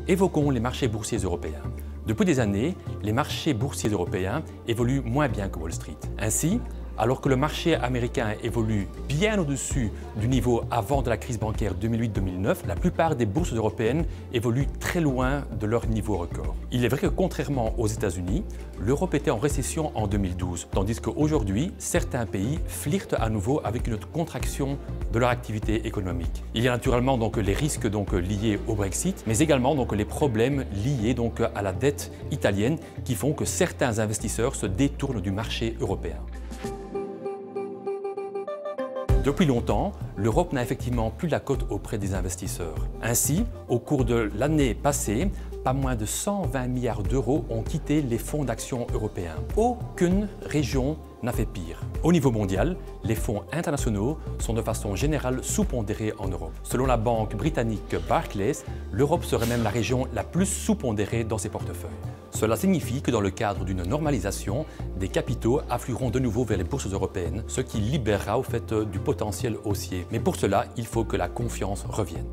Évoquons les marchés boursiers européens. Depuis des années, les marchés boursiers européens évoluent moins bien que Wall Street. Ainsi, alors que le marché américain évolue bien au-dessus du niveau avant de la crise bancaire 2008-2009, la plupart des bourses européennes évoluent très loin de leur niveau record. Il est vrai que contrairement aux États-Unis, l'Europe était en récession en 2012, tandis qu'aujourd'hui, certains pays flirtent à nouveau avec une contraction de leur activité économique. Il y a naturellement les risques liés au Brexit, mais également les problèmes liés à la dette italienne qui font que certains investisseurs se détournent du marché européen. Depuis longtemps, l'Europe n'a effectivement plus la cote auprès des investisseurs. Ainsi, au cours de l'année passée, pas moins de 120 milliards d'euros ont quitté les fonds d'action européens. Aucune région n'a fait pire. Au niveau mondial, les fonds internationaux sont de façon générale sous-pondérés en Europe. Selon la banque britannique Barclays, l'Europe serait même la région la plus sous-pondérée dans ses portefeuilles. Cela signifie que dans le cadre d'une normalisation, des capitaux afflueront de nouveau vers les bourses européennes, ce qui libérera du potentiel haussier. Mais pour cela, il faut que la confiance revienne.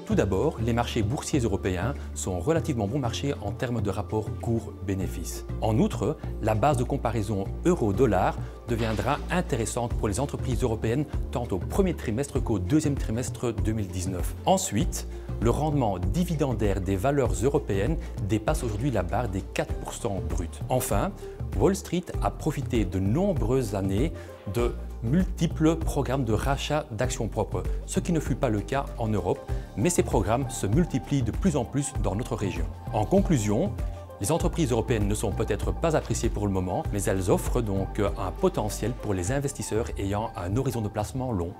Tout d'abord, les marchés boursiers européens sont relativement bon marché en termes de rapport coût-bénéfice. En outre, la base de comparaison euro-dollar deviendra intéressante pour les entreprises européennes tant au premier trimestre qu'au deuxième trimestre 2019. Ensuite, le rendement dividendaire des valeurs européennes dépasse aujourd'hui la barre des 4% bruts. Enfin, Wall Street a profité de nombreuses années de multiples programmes de rachat d'actions propres, ce qui ne fut pas le cas en Europe, mais ces programmes se multiplient de plus en plus dans notre région. En conclusion, les entreprises européennes ne sont peut-être pas appréciées pour le moment, mais elles offrent un potentiel pour les investisseurs ayant un horizon de placement long.